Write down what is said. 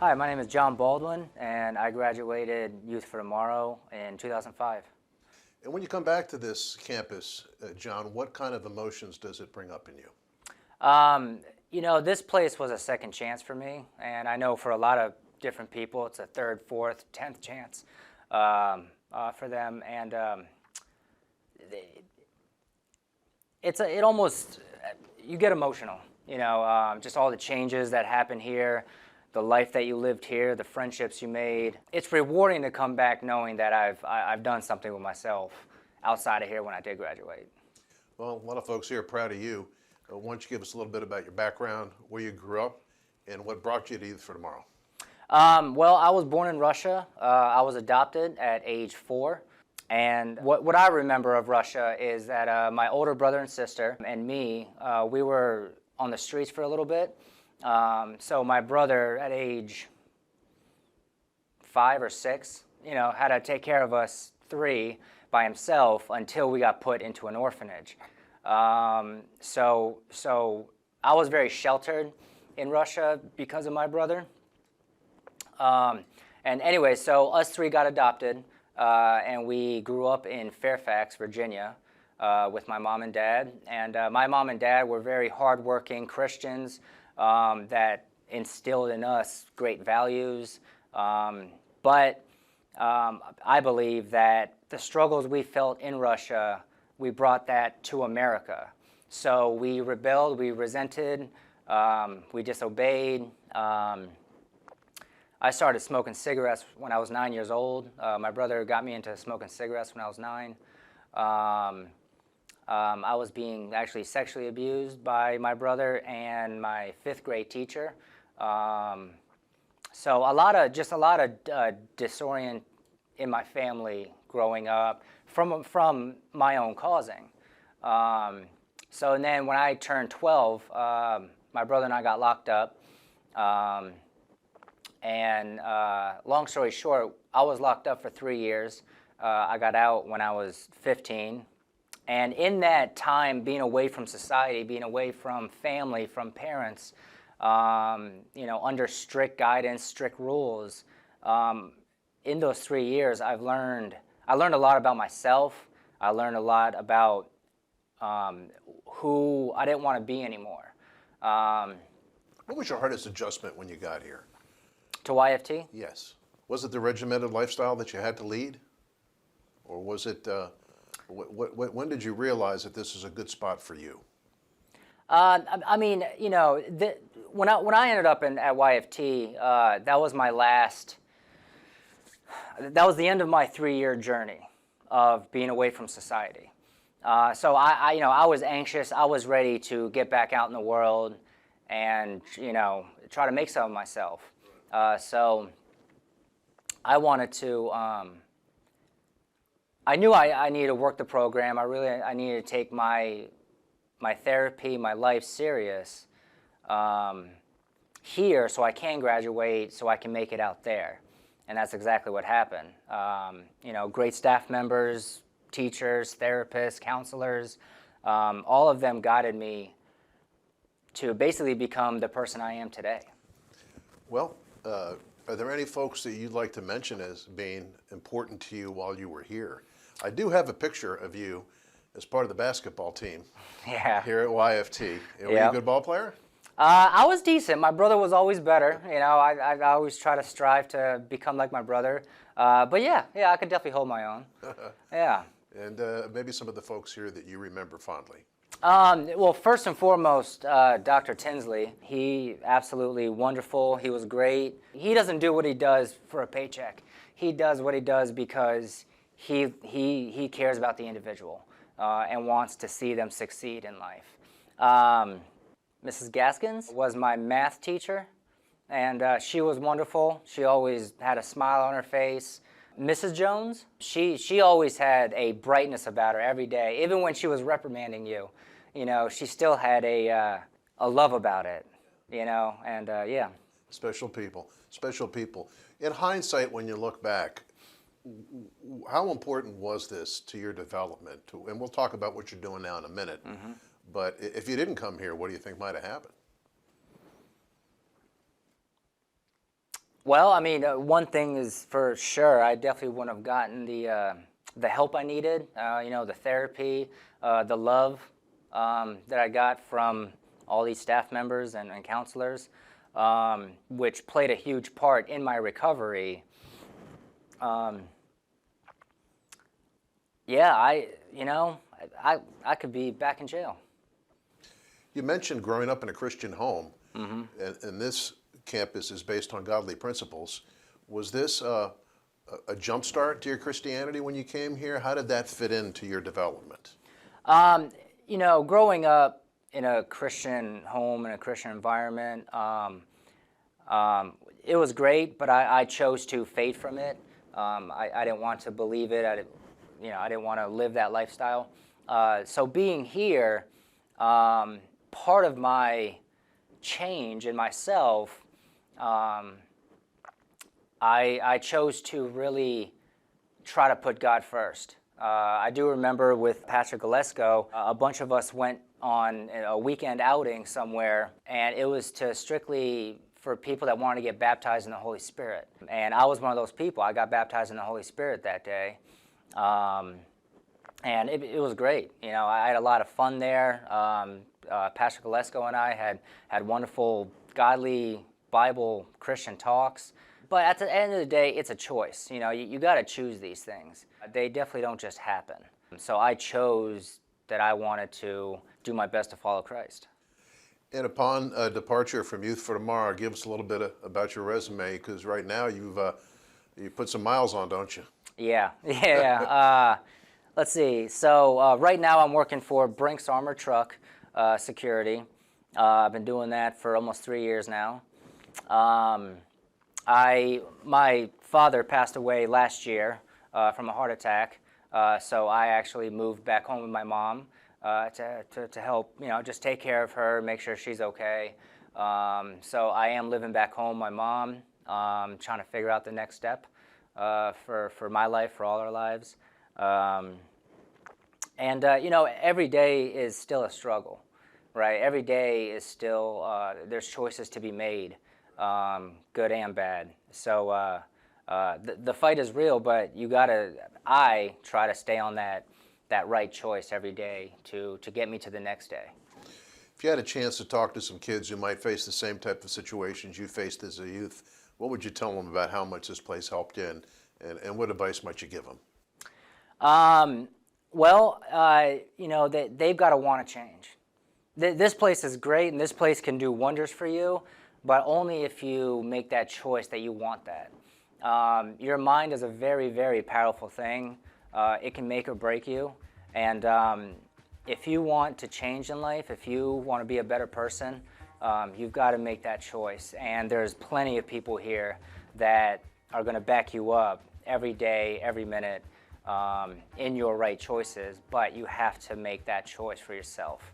Hi, my name is John Baldwin, and I graduated Youth for Tomorrow in 2005. And when you come back to this campus, John, what kind of emotions does it bring up in you? This place was a second chance for me, and I know for a lot of different people, it's a third, fourth, 10th chance for them. And it almost, you get emotional, just all the changes that happen here, the life that you lived here, the friendships you made. It's rewarding to come back knowing that I've done something with myself outside of here when I did graduate. Well, a lot of folks here are proud of you. Why don't you give us a little bit about your background, where you grew up, and what brought you to Youth for Tomorrow? Well, I was born in Russia. I was adopted at age 4. And what I remember of Russia is that my older brother and sister and me, we were on the streets for a little bit. So my brother at age 5 or 6, had to take care of us 3 by himself until we got put into an orphanage. So I was very sheltered in Russia because of my brother. And anyway, so us 3 got adopted, and we grew up in Fairfax, Virginia, with my mom and dad. And my mom and dad were very hardworking Christians that instilled in us great values. But I believe that the struggles we felt in Russia, we brought that to America. So we rebelled, we resented, we disobeyed. I started smoking cigarettes when I was 9 years old. My brother got me into smoking cigarettes when I was 9. I was being actually sexually abused by my brother and my 5th grade teacher. So a lot of disorient in my family growing up from my own causing. So and then when I turned 12, my brother and I got locked up. And long story short, I was locked up for 3 years. I got out when I was 15. And in that time, being away from society, being away from family, from parents, under strict guidance, strict rules, in those 3 years, I learned a lot about myself. I learned a lot about who I didn't want to be anymore. What was your hardest adjustment when you got here? To YFT? Yes. Was it the regimented lifestyle that you had to lead? Or was it, when did you realize that this is a good spot for you? When I ended up at YFT, that was the end of my 3-year journey of being away from society. So I was anxious. I was ready to get back out in the world and, try to make something of myself. So I wanted to, I knew I needed to work the program. I needed to take my therapy, my life serious here so I can graduate, so I can make it out there. And that's exactly what happened. Great staff members, teachers, therapists, counselors, all of them guided me to basically become the person I am today. Well, are there any folks that you'd like to mention as being important to you while you were here? I do have a picture of you as part of the basketball team here at YFT. Were you a good ball player? I was decent. My brother was always better. I always try to strive to become like my brother. But yeah, I could definitely hold my own. Yeah. And maybe some of the folks here that you remember fondly. Well, first and foremost, Dr. Tinsley, he absolutely wonderful. He was great. He doesn't do what he does for a paycheck. He does what he does because he cares about the individual and wants to see them succeed in life. Mrs. Gaskins was my math teacher, and she was wonderful. She always had a smile on her face. Mrs. Jones, she always had a brightness about her every day. Even when she was reprimanding you, she still had a love about it, and yeah. Special people, special people. In hindsight, when you look back, how important was this to your development? And we'll talk about what you're doing now in a minute. Mm-hmm. But if you didn't come here, what do you think might have happened? Well, I mean, one thing is for sure, I definitely wouldn't have gotten the help I needed, the therapy, the love that I got from all these staff members and counselors, which played a huge part in my recovery. Yeah, I could be back in jail. You mentioned growing up in a Christian home, and this campus is based on godly principles. Was this a jump start to your Christianity when you came here? How did that fit into your development? Growing up in a Christian home, in a Christian environment, it was great, but I chose to fade from it. I didn't want to believe it. I didn't want to live that lifestyle. So being here, part of my change in myself, I chose to really try to put God first. I do remember with Pastor Gillesco, a bunch of us went on a weekend outing somewhere, and it was to strictly for people that wanted to get baptized in the Holy Spirit. And I was one of those people. I got baptized in the Holy Spirit that day. And it was great. I had a lot of fun there. Pastor Gillesco and I had wonderful, godly, Bible, Christian talks. But at the end of the day, it's a choice. You got to choose these things. They definitely don't just happen. So I chose that I wanted to do my best to follow Christ. And upon departure from Youth for Tomorrow, give us a little bit about your resume, because right now you put some miles on, don't you? Yeah. Let's see. So right now I'm working for Brinks Armored Truck Security. I've been doing that for almost 3 years now. My father passed away last year from a heart attack, so I actually moved back home with my mom to help, just take care of her, make sure she's okay. So I am living back home with my mom, trying to figure out the next step for my life, for all our lives. Every day is still a struggle, right? Every day is still, there's choices to be made, good and bad. So the fight is real, but I try to stay on that right choice every day to get me to the next day. If you had a chance to talk to some kids who might face the same type of situations you faced as a youth, what would you tell them about how much this place helped you, and what advice might you give them? They've got to want to change. This place is great, and this place can do wonders for you, but only if you make that choice that you want that. Your mind is a very, very powerful thing. It can make or break you. And if you want to change in life, if you want to be a better person, you've got to make that choice. And there's plenty of people here that are going to back you up every day, every minute, in your right choices, but you have to make that choice for yourself.